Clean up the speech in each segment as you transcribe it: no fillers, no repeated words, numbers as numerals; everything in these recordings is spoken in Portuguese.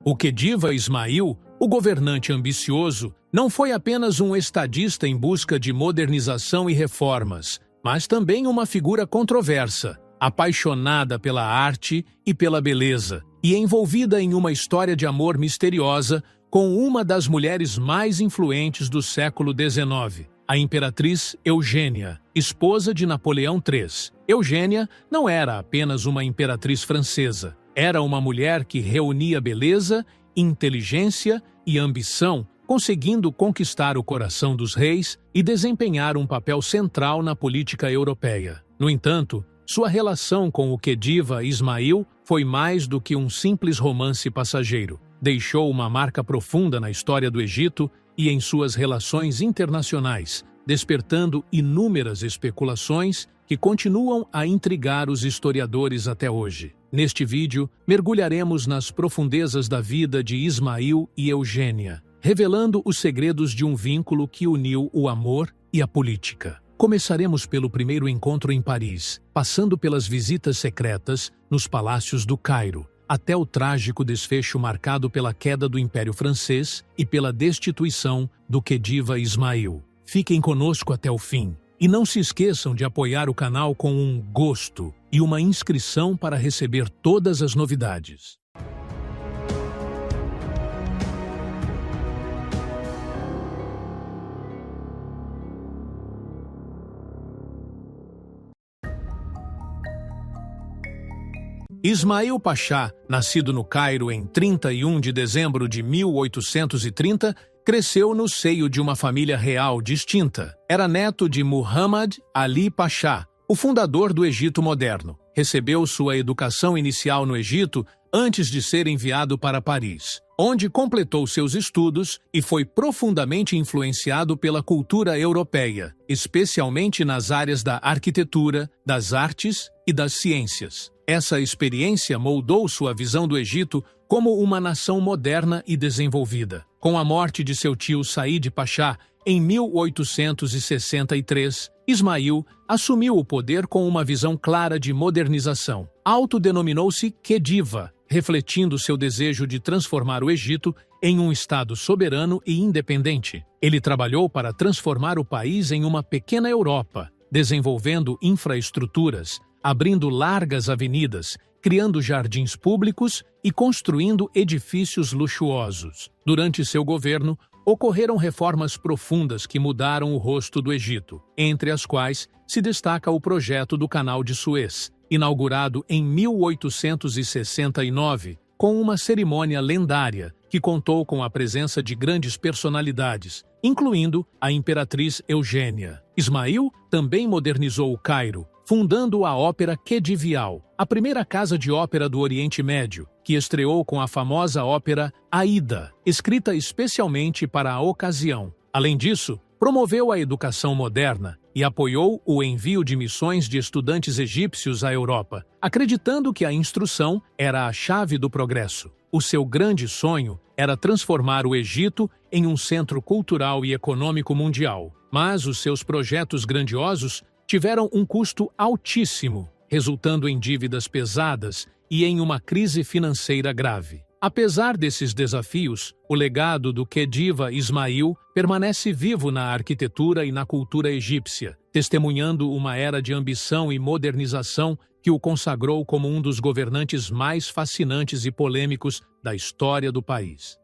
O Khedive Ismail, o governante ambicioso, não foi apenas um estadista em busca de modernização e reformas, mas também uma figura controversa, apaixonada pela arte e pela beleza, e envolvida em uma história de amor misteriosa com uma das mulheres mais influentes do século XIX, a imperatriz Eugênia, esposa de Napoleão III. Eugênia não era apenas uma imperatriz francesa, era uma mulher que reunia beleza, inteligência e ambição, conseguindo conquistar o coração dos reis e desempenhar um papel central na política europeia. No entanto, sua relação com o Khedive Ismail foi mais do que um simples romance passageiro. Deixou uma marca profunda na história do Egito e em suas relações internacionais, despertando inúmeras especulações que continuam a intrigar os historiadores até hoje. Neste vídeo, mergulharemos nas profundezas da vida de Ismail e Eugênia, revelando os segredos de um vínculo que uniu o amor e a política. Começaremos pelo primeiro encontro em Paris, passando pelas visitas secretas nos palácios do Cairo, até o trágico desfecho marcado pela queda do Império Francês e pela destituição do Khedive Ismail. Fiquem conosco até o fim. E não se esqueçam de apoiar o canal com um gosto e uma inscrição para receber todas as novidades. Ismail Pachá, nascido no Cairo em 31 de dezembro de 1830, cresceu no seio de uma família real distinta. Era neto de Muhammad Ali Pachá, o fundador do Egito moderno. Recebeu sua educação inicial no Egito antes de ser enviado para Paris, onde completou seus estudos e foi profundamente influenciado pela cultura europeia, especialmente nas áreas da arquitetura, das artes e das ciências. Essa experiência moldou sua visão do Egito como uma nação moderna e desenvolvida. Com a morte de seu tio Said Pachá em 1863, Ismail assumiu o poder com uma visão clara de modernização. Autodenominou-se Khedive, refletindo seu desejo de transformar o Egito em um estado soberano e independente. Ele trabalhou para transformar o país em uma pequena Europa, desenvolvendo infraestruturas, abrindo largas avenidas, criando jardins públicos e construindo edifícios luxuosos. Durante seu governo, ocorreram reformas profundas que mudaram o rosto do Egito, entre as quais se destaca o projeto do Canal de Suez, inaugurado em 1869, com uma cerimônia lendária que contou com a presença de grandes personalidades, incluindo a imperatriz Eugênia. Ismail também modernizou o Cairo, fundando a Ópera Khedivial, a primeira casa de ópera do Oriente Médio, que estreou com a famosa ópera Aida, escrita especialmente para a ocasião. Além disso, promoveu a educação moderna e apoiou o envio de missões de estudantes egípcios à Europa, acreditando que a instrução era a chave do progresso. O seu grande sonho era transformar o Egito em um centro cultural e econômico mundial, mas os seus projetos grandiosos tiveram um custo altíssimo, resultando em dívidas pesadas e em uma crise financeira grave. Apesar desses desafios, o legado do Khedive Ismail permanece vivo na arquitetura e na cultura egípcia, testemunhando uma era de ambição e modernização que o consagrou como um dos governantes mais fascinantes e polêmicos da história do país.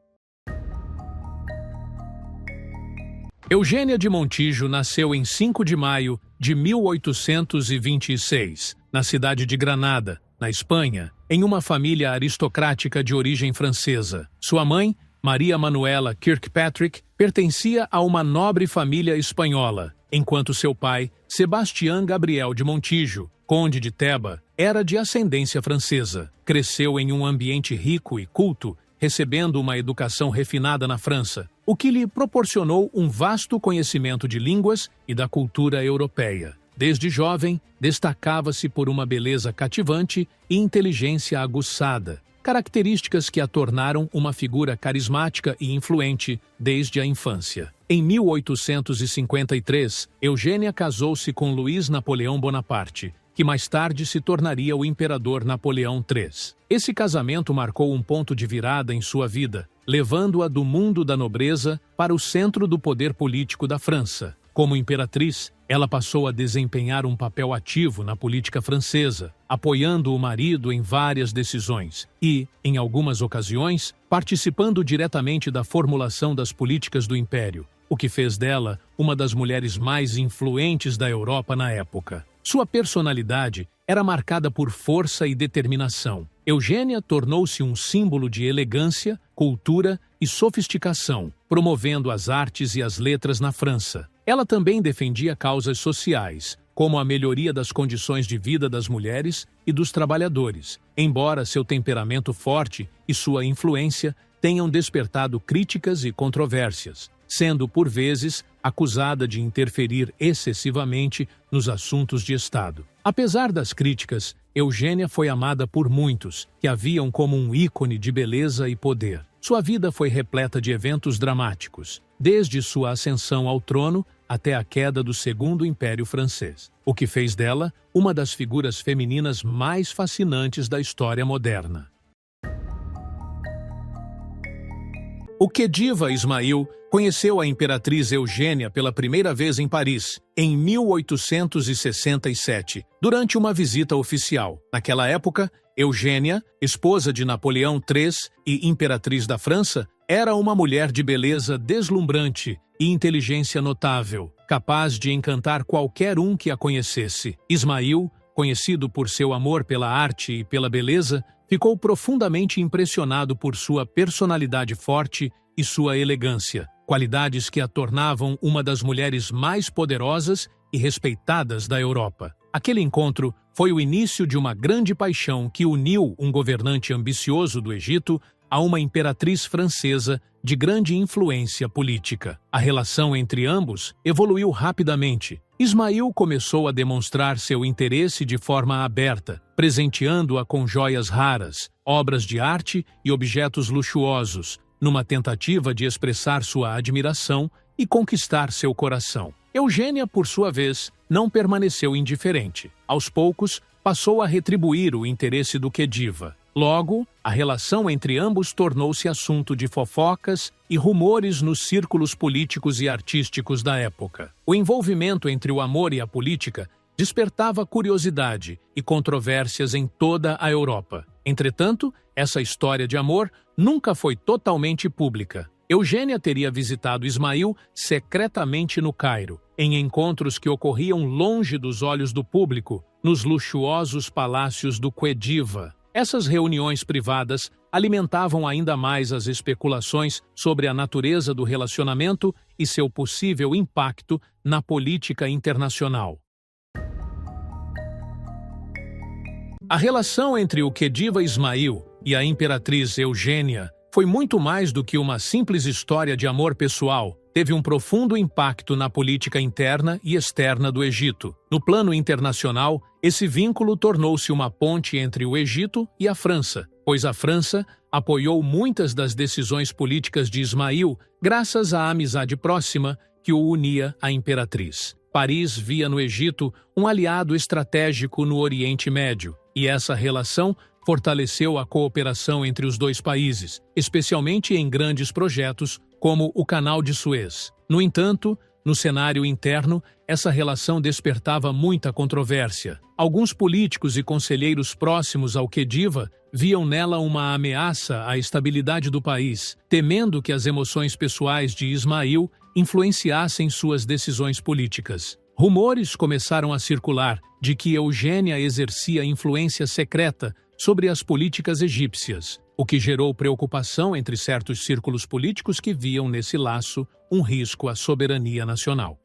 Eugênia de Montijo nasceu em 5 de maio de 1826, na cidade de Granada, na Espanha, em uma família aristocrática de origem francesa. Sua mãe, Maria Manuela Kirkpatrick, pertencia a uma nobre família espanhola, enquanto seu pai, Sebastião Gabriel de Montijo, conde de Teba, era de ascendência francesa. Cresceu em um ambiente rico e culto, recebendo uma educação refinada na França, o que lhe proporcionou um vasto conhecimento de línguas e da cultura europeia. Desde jovem, destacava-se por uma beleza cativante e inteligência aguçada, características que a tornaram uma figura carismática e influente desde a infância. Em 1853, Eugênia casou-se com Luís Napoleão Bonaparte, que mais tarde se tornaria o imperador Napoleão III. Esse casamento marcou um ponto de virada em sua vida, levando-a do mundo da nobreza para o centro do poder político da França. Como imperatriz, ela passou a desempenhar um papel ativo na política francesa, apoiando o marido em várias decisões e, em algumas ocasiões, participando diretamente da formulação das políticas do império, o que fez dela uma das mulheres mais influentes da Europa na época. Sua personalidade era marcada por força e determinação. Eugênia tornou-se um símbolo de elegância, cultura e sofisticação, promovendo as artes e as letras na França. Ela também defendia causas sociais, como a melhoria das condições de vida das mulheres e dos trabalhadores, embora seu temperamento forte e sua influência tenham despertado críticas e controvérsias, sendo, por vezes, acusada de interferir excessivamente nos assuntos de Estado. Apesar das críticas, Eugênia foi amada por muitos, que a viam como um ícone de beleza e poder. Sua vida foi repleta de eventos dramáticos, desde sua ascensão ao trono até a queda do Segundo Império Francês, o que fez dela uma das figuras femininas mais fascinantes da história moderna. O Khedive Ismail conheceu a imperatriz Eugênia pela primeira vez em Paris, em 1867, durante uma visita oficial. Naquela época, Eugênia, esposa de Napoleão III e imperatriz da França, era uma mulher de beleza deslumbrante e inteligência notável, capaz de encantar qualquer um que a conhecesse. Ismail, conhecido por seu amor pela arte e pela beleza, ficou profundamente impressionado por sua personalidade forte e sua elegância, qualidades que a tornavam uma das mulheres mais poderosas e respeitadas da Europa. Aquele encontro foi o início de uma grande paixão que uniu um governante ambicioso do Egito a uma imperatriz francesa de grande influência política. A relação entre ambos evoluiu rapidamente. Ismail começou a demonstrar seu interesse de forma aberta, presenteando-a com joias raras, obras de arte e objetos luxuosos, numa tentativa de expressar sua admiração e conquistar seu coração. Eugênia, por sua vez, não permaneceu indiferente. Aos poucos, passou a retribuir o interesse do Khedive. Logo, a relação entre ambos tornou-se assunto de fofocas e rumores nos círculos políticos e artísticos da época. O envolvimento entre o amor e a política despertava curiosidade e controvérsias em toda a Europa. Entretanto, essa história de amor nunca foi totalmente pública. Eugênia teria visitado Ismail secretamente no Cairo, em encontros que ocorriam longe dos olhos do público, nos luxuosos palácios do Khedive. Essas reuniões privadas alimentavam ainda mais as especulações sobre a natureza do relacionamento e seu possível impacto na política internacional. A relação entre o Khedive Ismail e a imperatriz Eugênia foi muito mais do que uma simples história de amor pessoal. Teve um profundo impacto na política interna e externa do Egito. No plano internacional, esse vínculo tornou-se uma ponte entre o Egito e a França, pois a França apoiou muitas das decisões políticas de Ismail graças à amizade próxima que o unia à imperatriz. Paris via no Egito um aliado estratégico no Oriente Médio, e essa relação fortaleceu a cooperação entre os dois países, especialmente em grandes projetos como o Canal de Suez. No entanto, no cenário interno, essa relação despertava muita controvérsia. Alguns políticos e conselheiros próximos ao Khedive viam nela uma ameaça à estabilidade do país, temendo que as emoções pessoais de Ismail influenciassem suas decisões políticas. Rumores começaram a circular de que Eugênia exercia influência secreta sobre as políticas egípcias, o que gerou preocupação entre certos círculos políticos que viam nesse laço um risco à soberania nacional.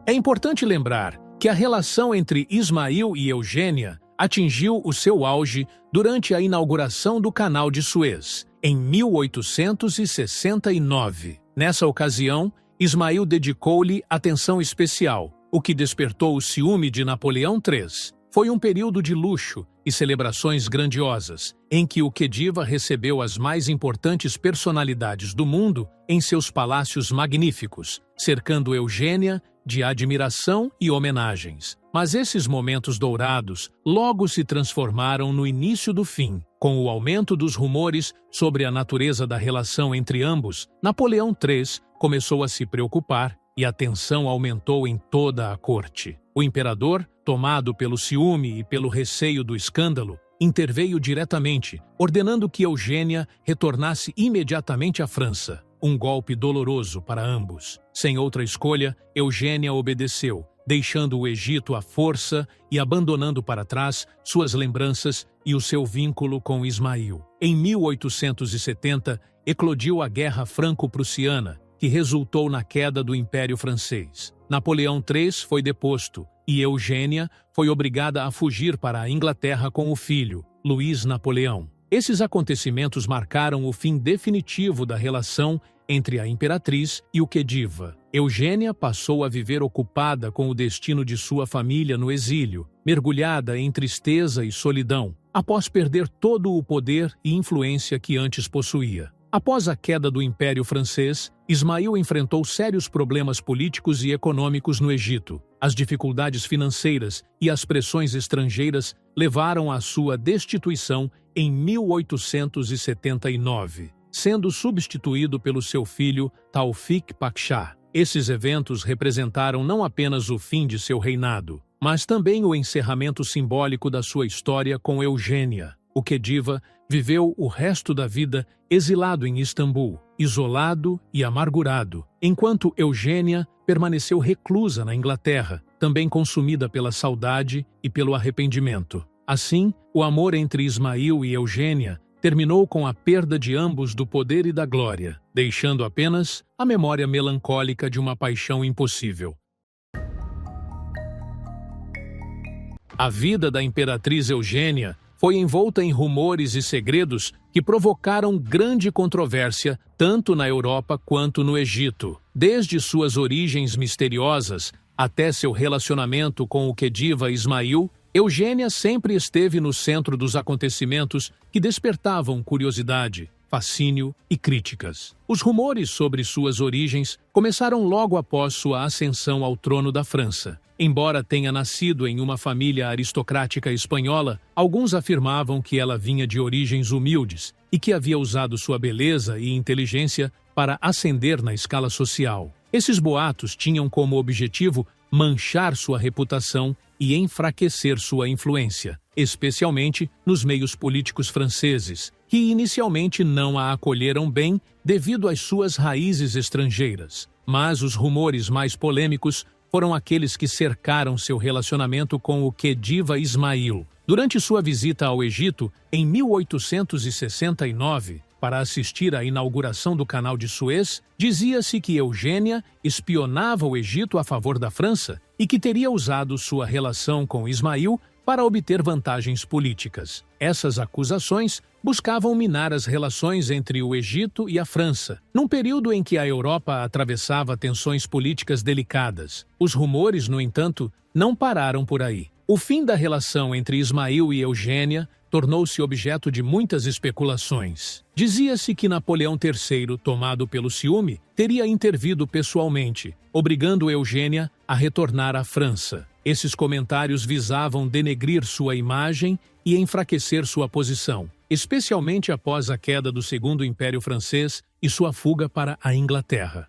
É importante lembrar que a relação entre Ismail e Eugênia atingiu o seu auge durante a inauguração do Canal de Suez, em 1869. Nessa ocasião, Ismail dedicou-lhe atenção especial, o que despertou o ciúme de Napoleão III. Foi um período de luxo e celebrações grandiosas, em que o Khedive recebeu as mais importantes personalidades do mundo em seus palácios magníficos, cercando Eugênia de admiração e homenagens. Mas esses momentos dourados logo se transformaram no início do fim. Com o aumento dos rumores sobre a natureza da relação entre ambos, Napoleão III começou a se preocupar e a tensão aumentou em toda a corte. O imperador, tomado pelo ciúme e pelo receio do escândalo, interveio diretamente, ordenando que Eugênia retornasse imediatamente à França. Um golpe doloroso para ambos. Sem outra escolha, Eugênia obedeceu, deixando o Egito à força e abandonando para trás suas lembranças e o seu vínculo com Ismail. Em 1870, eclodiu a Guerra Franco-Prussiana, que resultou na queda do Império Francês. Napoleão III foi deposto e Eugênia foi obrigada a fugir para a Inglaterra com o filho, Luís Napoleão. Esses acontecimentos marcaram o fim definitivo da relação entre a imperatriz e o Khediva. Eugênia passou a viver ocupada com o destino de sua família no exílio, mergulhada em tristeza e solidão, após perder todo o poder e influência que antes possuía. Após a queda do Império Francês, Ismail enfrentou sérios problemas políticos e econômicos no Egito. As dificuldades financeiras e as pressões estrangeiras levaram à sua destituição em 1879, sendo substituído pelo seu filho Taufik Pasha. Esses eventos representaram não apenas o fim de seu reinado, mas também o encerramento simbólico da sua história com Eugênia. O Khediva viveu o resto da vida exilado em Istambul, isolado e amargurado, enquanto Eugênia permaneceu reclusa na Inglaterra, também consumida pela saudade e pelo arrependimento. Assim, o amor entre Ismail e Eugênia terminou com a perda de ambos do poder e da glória, deixando apenas a memória melancólica de uma paixão impossível. A vida da imperatriz Eugênia foi envolta em rumores e segredos que provocaram grande controvérsia tanto na Europa quanto no Egito. Desde suas origens misteriosas até seu relacionamento com o Khediva Ismail, Eugênia sempre esteve no centro dos acontecimentos que despertavam curiosidade, fascínio e críticas. Os rumores sobre suas origens começaram logo após sua ascensão ao trono da França. Embora tenha nascido em uma família aristocrática espanhola, alguns afirmavam que ela vinha de origens humildes e que havia usado sua beleza e inteligência para ascender na escala social. Esses boatos tinham como objetivo manchar sua reputação e enfraquecer sua influência, especialmente nos meios políticos franceses, que inicialmente não a acolheram bem devido às suas raízes estrangeiras. Mas os rumores mais polêmicos foram aqueles que cercaram seu relacionamento com o Khediva Ismail. Durante sua visita ao Egito, em 1869, para assistir à inauguração do Canal de Suez, dizia-se que Eugênia espionava o Egito a favor da França e que teria usado sua relação com Ismail para obter vantagens políticas. Essas acusações buscavam minar as relações entre o Egito e a França, num período em que a Europa atravessava tensões políticas delicadas. Os rumores, no entanto, não pararam por aí. O fim da relação entre Ismail e Eugênia tornou-se objeto de muitas especulações. Dizia-se que Napoleão III, tomado pelo ciúme, teria intervido pessoalmente, obrigando Eugênia a retornar à França. Esses comentários visavam denegrir sua imagem e enfraquecer sua posição, especialmente após a queda do Segundo Império Francês e sua fuga para a Inglaterra.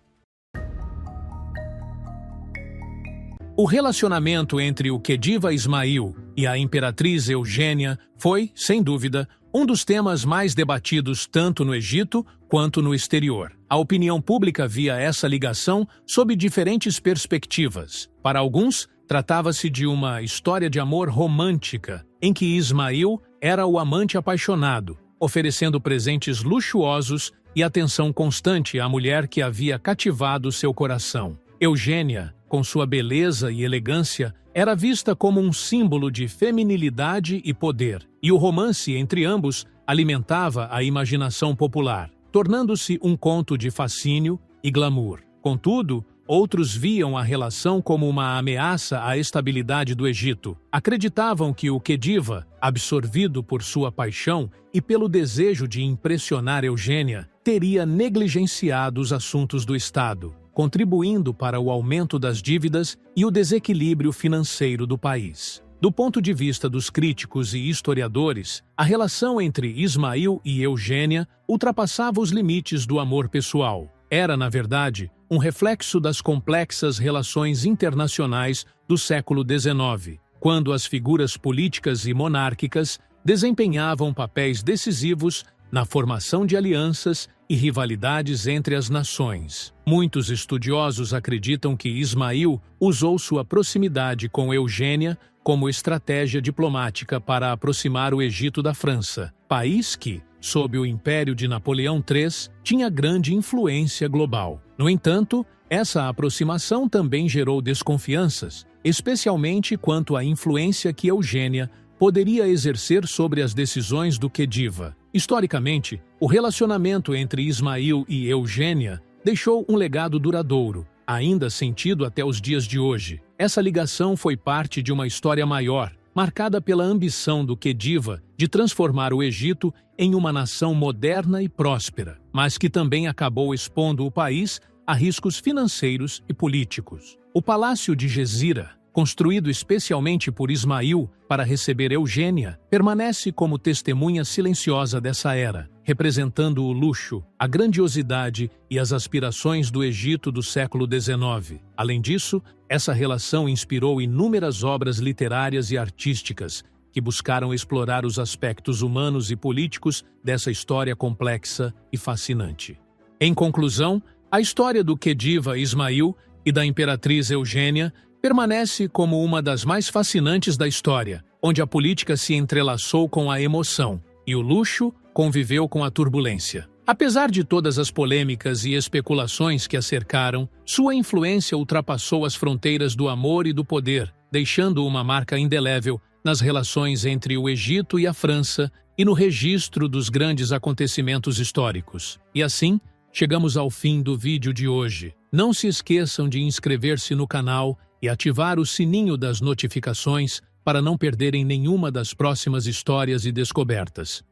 O relacionamento entre o Khediva Ismail e a imperatriz Eugênia foi, sem dúvida, um dos temas mais debatidos tanto no Egito quanto no exterior. A opinião pública via essa ligação sob diferentes perspectivas. Para alguns, tratava-se de uma história de amor romântica, em que Ismail era o amante apaixonado, oferecendo presentes luxuosos e atenção constante à mulher que havia cativado seu coração. Eugênia, com sua beleza e elegância, era vista como um símbolo de feminilidade e poder, e o romance entre ambos alimentava a imaginação popular, tornando-se um conto de fascínio e glamour. Contudo, outros viam a relação como uma ameaça à estabilidade do Egito. Acreditavam que o Khediva, absorvido por sua paixão e pelo desejo de impressionar Eugênia, teria negligenciado os assuntos do Estado. contribuindo para o aumento das dívidas e o desequilíbrio financeiro do país. Do ponto de vista dos críticos e historiadores, a relação entre Ismail e Eugênia ultrapassava os limites do amor pessoal. Era, na verdade, um reflexo das complexas relações internacionais do século XIX, quando as figuras políticas e monárquicas desempenhavam papéis decisivos na formação de alianças e rivalidades entre as nações. Muitos estudiosos acreditam que Ismail usou sua proximidade com Eugênia como estratégia diplomática para aproximar o Egito da França, país que, sob o império de Napoleão III, tinha grande influência global. No entanto, essa aproximação também gerou desconfianças, especialmente quanto à influência que Eugênia poderia exercer sobre as decisões do Khedive. Historicamente, o relacionamento entre Ismail e Eugênia deixou um legado duradouro, ainda sentido até os dias de hoje. Essa ligação foi parte de uma história maior, marcada pela ambição do Khedive de transformar o Egito em uma nação moderna e próspera, mas que também acabou expondo o país a riscos financeiros e políticos. O Palácio de Gezira, construído especialmente por Ismail para receber Eugênia, permanece como testemunha silenciosa dessa era, representando o luxo, a grandiosidade e as aspirações do Egito do século XIX. Além disso, essa relação inspirou inúmeras obras literárias e artísticas que buscaram explorar os aspectos humanos e políticos dessa história complexa e fascinante. Em conclusão, a história do Khedive Ismail e da imperatriz Eugênia permanece como uma das mais fascinantes da história, onde a política se entrelaçou com a emoção e o luxo conviveu com a turbulência. Apesar de todas as polêmicas e especulações que a cercaram, sua influência ultrapassou as fronteiras do amor e do poder, deixando uma marca indelével nas relações entre o Egito e a França e no registro dos grandes acontecimentos históricos. E assim, chegamos ao fim do vídeo de hoje. Não se esqueçam de inscrever-se no canal e ativar o sininho das notificações para não perderem nenhuma das próximas histórias e descobertas.